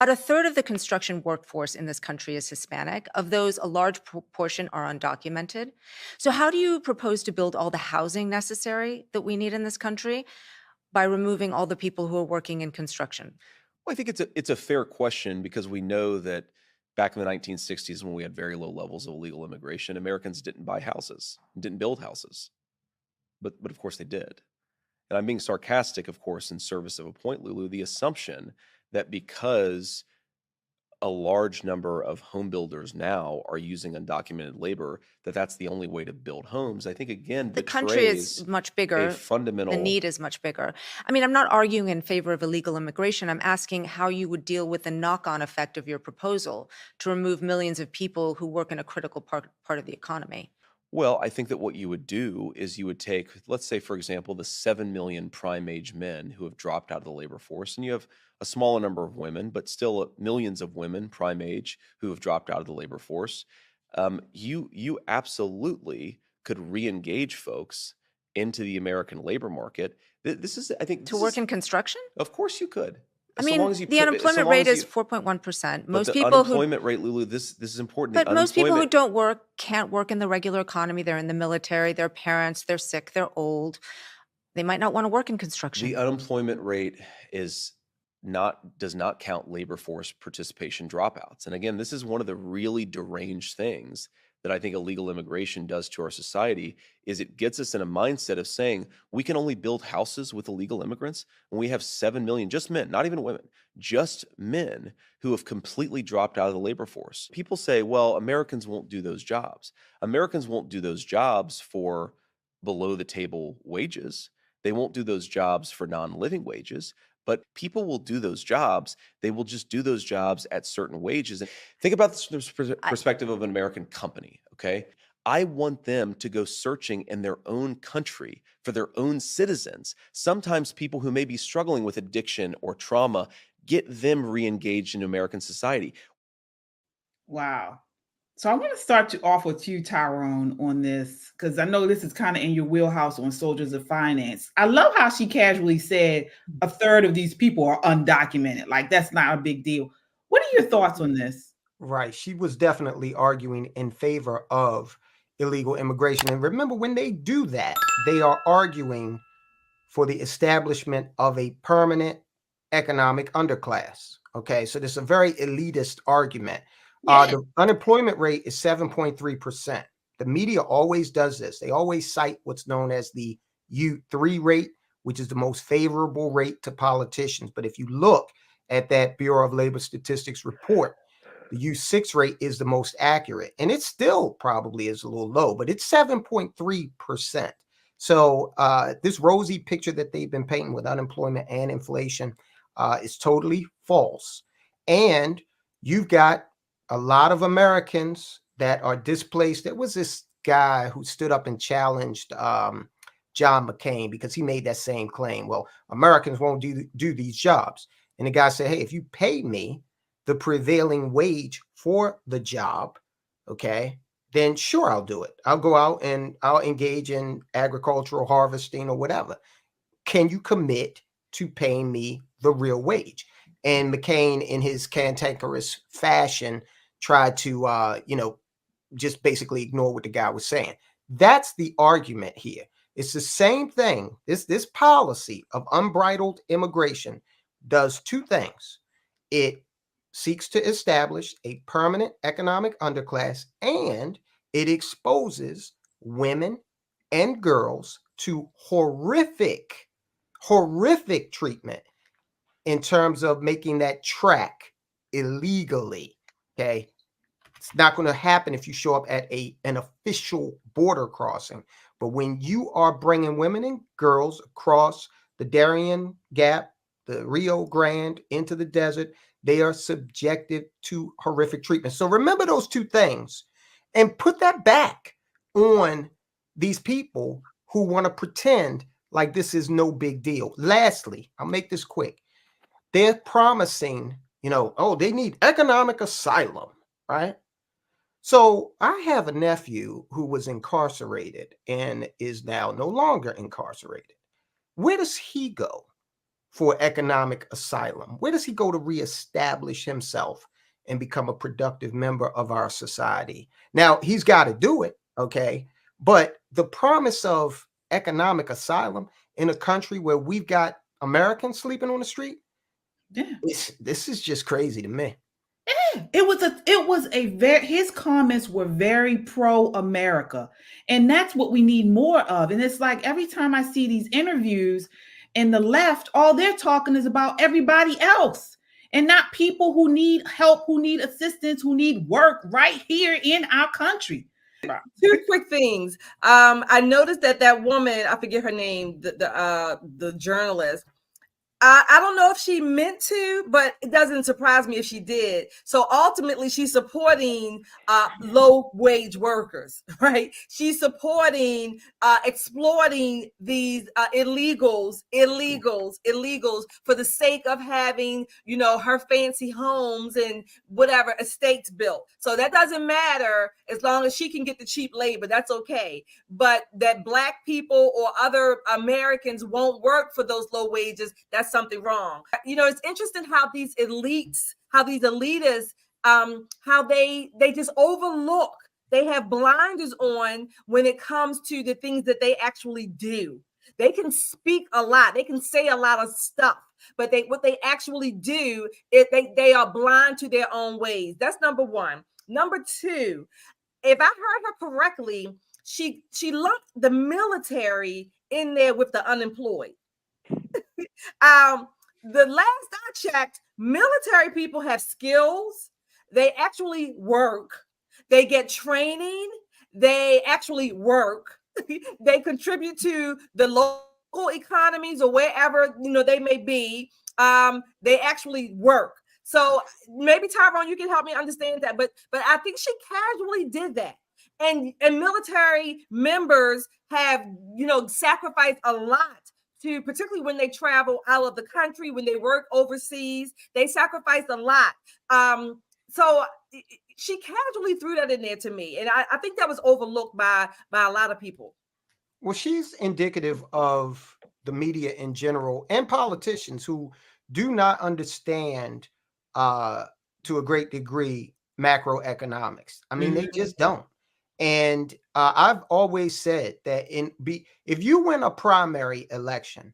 About a third of the construction workforce in this country is Hispanic. Of those, a large proportion are undocumented. So how do you propose to build all the housing necessary that we need in this country by removing all the people who are working in construction? Well, I think it's a fair question because we know that back in the 1960s, when we had very low levels of illegal immigration, Americans didn't buy houses, didn't build houses, but of course they did. And I'm being sarcastic, of course, in service of a point, Lulu. The assumption that because a large number of home builders now are using undocumented labor, that that's the only way to build homes, I think again The country betrays is much a bigger. The fundamental. need is much bigger. I mean, I'm not arguing in favor of illegal immigration. I'm asking how you would deal with the knock-on effect of your proposal to remove millions of people who work in a critical part of the economy. Well, I think that what you would do is you would take, let's say, for example, the 7 million prime age men who have dropped out of the labor force, and you have a smaller number of women, but still millions of women prime age who have dropped out of the labor force. You absolutely could re-engage folks into the American labor market. This is, I think, To this work is, in construction? of course, you could, I so long mean, as you the so unemployment long rate as is you. 4.1%. But Most the people who unemployment rate, Lulu, this is important. The But most people who unemployment. don't work can't work in the regular economy. They're in the military, they're parents, they're sick, they're old. They might not want to work in The construction. unemployment rate is does not count labor force participation dropouts. And again, this is one of the really deranged things that I think illegal immigration does to our society is it gets us in a mindset of saying we can only build houses with illegal immigrants when we have 7 million just men, not even women, just men who have completely dropped out of the labor force. People say, well, Americans won't do those jobs. Americans won't do those jobs for below the table wages. They won't do those jobs for non-living wages, but people will do those jobs. They will just do those jobs at certain wages. And think about this from the I, perspective of an American company, okay? I want them to go searching in their own country for their own citizens. Sometimes people who may be struggling with addiction or trauma, get them re-engaged in American society. Wow. So I want to start you off with you, Tyrone, on this, because I know this is kind of in your wheelhouse on Soldiers of Finance. I love how she casually said a third of these people are undocumented. Like, that's not a big deal. What are your thoughts on this? Right. She was definitely arguing in favor of illegal immigration. And remember, when they do that, they are arguing for the establishment of a permanent economic underclass. Okay. So this is a very elitist argument. Yeah. The unemployment rate is 7.3%. The media always does this. They always cite what's known as the U3 rate, which is the most favorable rate to politicians. But if you look at that Bureau of Labor Statistics report, the U6 rate is the most accurate. And it still probably is a little low, but it's 7.3%. So this rosy picture that they've been painting with unemployment and inflation is totally false. And you've got a lot of Americans that are displaced. There was this guy who stood up and challenged John McCain because he made that same claim. Well, Americans won't do these jobs. And the guy said, hey, if you pay me the prevailing wage for the job, okay, then sure, I'll do it. I'll go out and I'll engage in agricultural harvesting or whatever. Can you commit to paying me the real wage? And McCain, in his cantankerous fashion, tried to, just basically ignore what the guy was saying. That's the argument here. It's the same thing. This policy of unbridled immigration does two things. It seeks to establish a permanent economic underclass, and it exposes women and girls to horrific treatment in terms of making that track illegally. Okay. It's not going to happen if you show up at an official border crossing. But when you are bringing women and girls across the Darien Gap, the Rio Grande, into the desert, they are subjected to horrific treatment. So remember those two things and put that back on these people who want to pretend like this is no big deal. Lastly, I'll make this quick. They're promising, oh, they need economic asylum, right? So I have a nephew who was incarcerated and is now no longer incarcerated. Where does he go for economic asylum? Where does he go to reestablish himself and become a productive member of our society? Now, he's got to do it, okay? But the promise of economic asylum in a country where we've got Americans sleeping on the street, Yeah. this is just crazy to me. His comments were very pro-America. And that's what we need more of. And it's like every time I see these interviews in the left, all they're talking is about everybody else and not people who need help, who need assistance, who need work right here in our country. Two quick things. I noticed that woman, I forget her name, the journalist, I don't know if she meant to, but it doesn't surprise me if she did. So ultimately, she's supporting low wage workers, right? She's supporting exploiting these illegals for the sake of having, her fancy homes and whatever estates built. So that doesn't matter as long as she can get the cheap labor. That's okay. But that Black people or other Americans won't work for those low wages, that's something wrong. It's interesting how these elitists, how they just overlook. They have blinders on when it comes to the things that they actually do. They can speak a lot. They can say a lot of stuff, but what they actually do is they are blind to their own ways. That's number one. Number two, if I heard her correctly, she lumped the military in there with the unemployed. The last I checked, military people have skills. They actually work. They get training. They actually work. They contribute to the local economies or wherever they may be. They actually work. So maybe Tyrone, you can help me understand that. But I think she casually did that. And military members have sacrificed a lot to, particularly when they travel out of the country, when they work overseas, they sacrifice a lot. So she casually threw that in there to me. And I think that was overlooked by a lot of people. Well, she's indicative of the media in general and politicians who do not understand to a great degree macroeconomics. I mean, they just don't. And I've always said that if you win a primary election,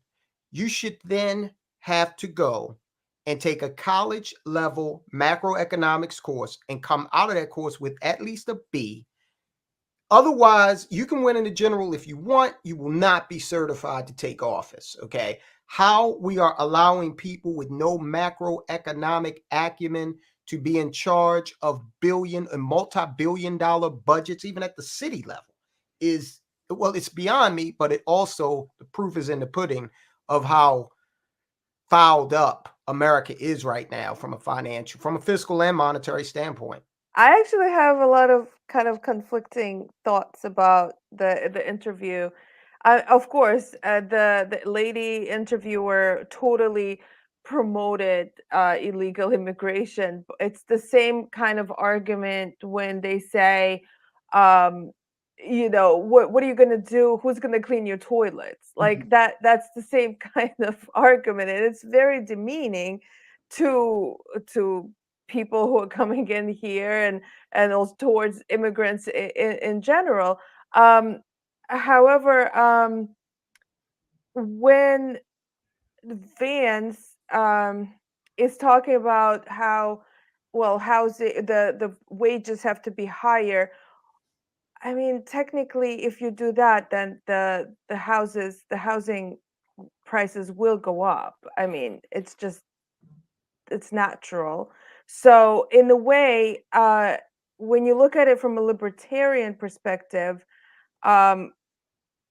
you should then have to go and take a college level macroeconomics course and come out of that course with at least a B. Otherwise, you can win in the general if you want. You will not be certified to take office. Okay. How we are allowing people with no macroeconomic acumen to be in charge of billion and multi-billion-dollar budgets, even at the city level, it's beyond me, but it also, the proof is in the pudding of how fouled up America is right now from a fiscal and monetary standpoint. I actually have a lot of kind of conflicting thoughts about the interview. Of course, the lady interviewer totally promoted illegal immigration. It's the same kind of argument when they say, what are you going to do? Who's going to clean your toilets? Like that's the same kind of argument, and it's very demeaning to people who are coming in here and also towards immigrants in general. However, when Vance is talking about how the wages have to be higher, I mean, technically, if you do that, then the housing prices will go up. I mean, it's natural. So in a way, when you look at it from a libertarian perspective,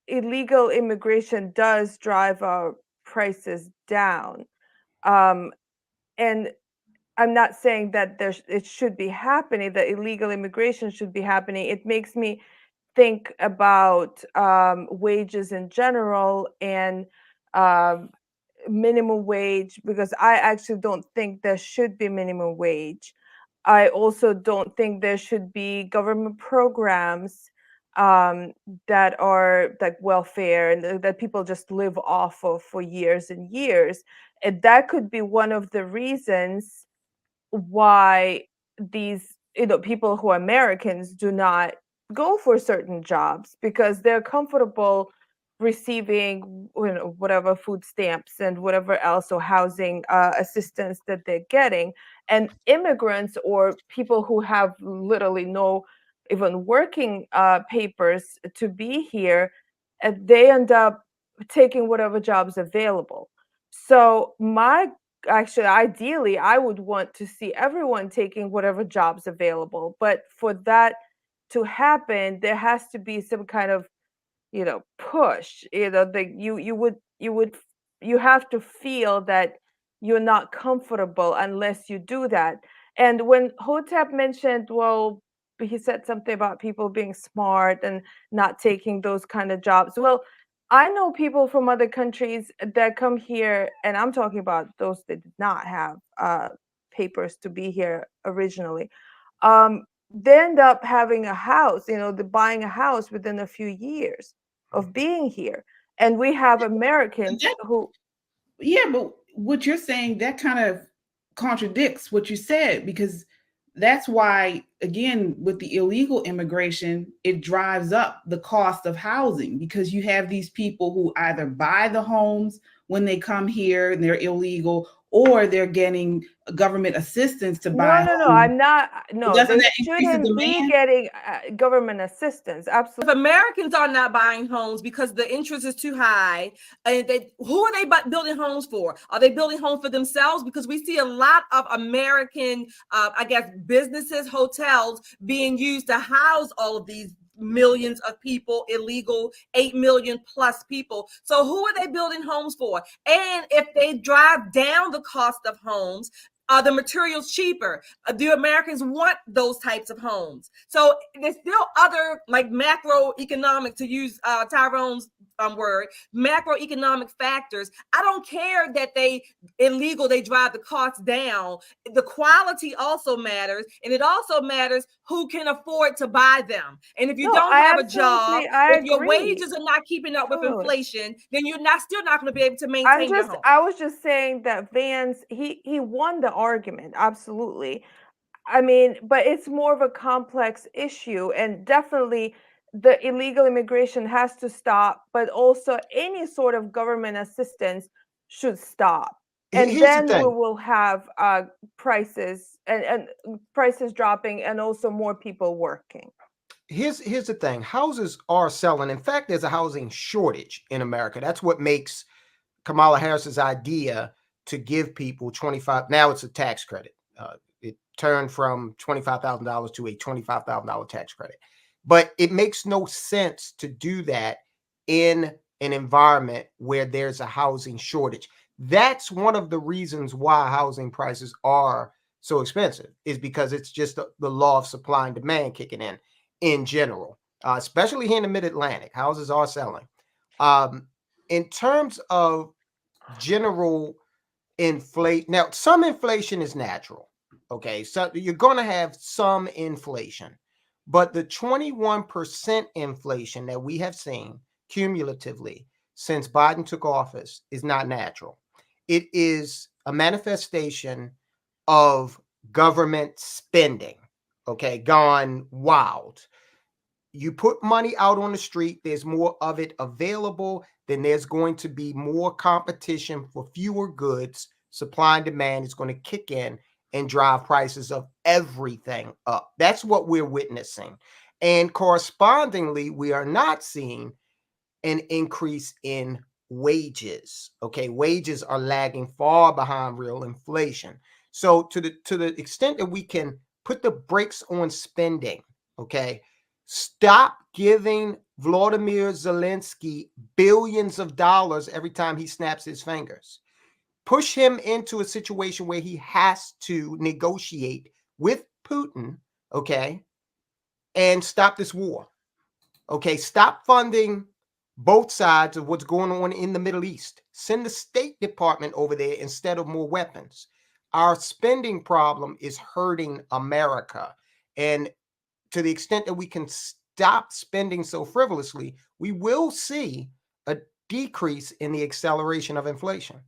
illegal immigration does drive our prices down. And I'm not saying that it should be happening, that illegal immigration should be happening. It makes me think about wages in general and minimum wage, because I actually don't think there should be minimum wage. I also don't think there should be government programs that are like welfare and that people just live off of for years and years. that could be one of the reasons why these people who are Americans do not go for certain jobs, because they're comfortable receiving whatever food stamps and whatever else, or housing assistance that they're getting. And immigrants or people who have literally no even working papers to be here, they end up taking whatever jobs available. So actually, ideally, I would want to see everyone taking whatever jobs available. But for that to happen, there has to be some kind of, push. You have to feel that you're not comfortable unless you do that. And when Hotep mentioned, well, he said something about people being smart and not taking those kind of jobs. Well, I know people from other countries that come here, and I'm talking about those that did not have papers to be here originally. They end up having a house, buying a house within a few years of being here. And we have Americans who. Yeah, but what you're saying, that kind of contradicts what you said, because that's why, again, with the illegal immigration, it drives up the cost of housing, because you have these people who either buy the homes when they come here and they're illegal, or they're getting government assistance to buy No, homes. I'm not. No, Doesn't they that increase the shouldn't be demand? getting government assistance. If Absolutely. Americans are not buying homes because the interest is too high, and who are they building homes for? Are they building homes for themselves? Because we see a lot of American, businesses, hotels being used to house all of these millions of people, illegal, 8 million plus people. So who are they building homes for? And if they drive down the cost of homes, are the materials cheaper? Do Americans want those types of homes? So there's still other, like, macroeconomic, to use Tyrone's word, macroeconomic factors. I don't care that they drive the costs down. The quality also matters, and it also matters who can afford to buy them. And if you don't have a job, if your wages are not keeping up with inflation, then you're still not going to be able to maintain your home. I was just saying that Vance, he won the argument, absolutely. I mean, but it's more of a complex issue, and definitely the illegal immigration has to stop, but also any sort of government assistance should stop. And Here's the then we thing. will have prices and prices dropping, and also more people working. Here's the thing. Houses are selling. In fact, there's a housing shortage in America. That's what makes Kamala Harris's idea to give people 25. Now it's a tax credit. It turned from $25,000 to a $25,000 tax credit. But it makes no sense to do that in an environment where there's a housing shortage. That's one of the reasons why housing prices are so expensive, is because it's just the law of supply and demand kicking in general, especially here in the mid-Atlantic. Houses are selling. In terms of general inflation, now some inflation is natural. Okay, so you're going to have some inflation, but the 21% inflation that we have seen cumulatively since Biden took office is not natural. It is a manifestation of government spending, okay, gone wild. You put money out on the street, there's more of it available, then there's going to be more competition for fewer goods. Supply and demand is going to kick in and drive prices of everything up. That's what we're witnessing. And correspondingly, we are not seeing an increase in wages. Okay, wages are lagging far behind real inflation. So to the extent that we can put the brakes on spending, okay, stop giving Vladimir Zelensky billions of dollars every time he snaps his fingers. Push him into a situation where he has to negotiate with Putin, okay, and stop this war. Okay, stop funding both sides of what's going on in the Middle East. Send the State Department over there instead of more weapons. Our spending problem is hurting America. And to the extent that we can stop spending so frivolously, we will see a decrease in the acceleration of inflation.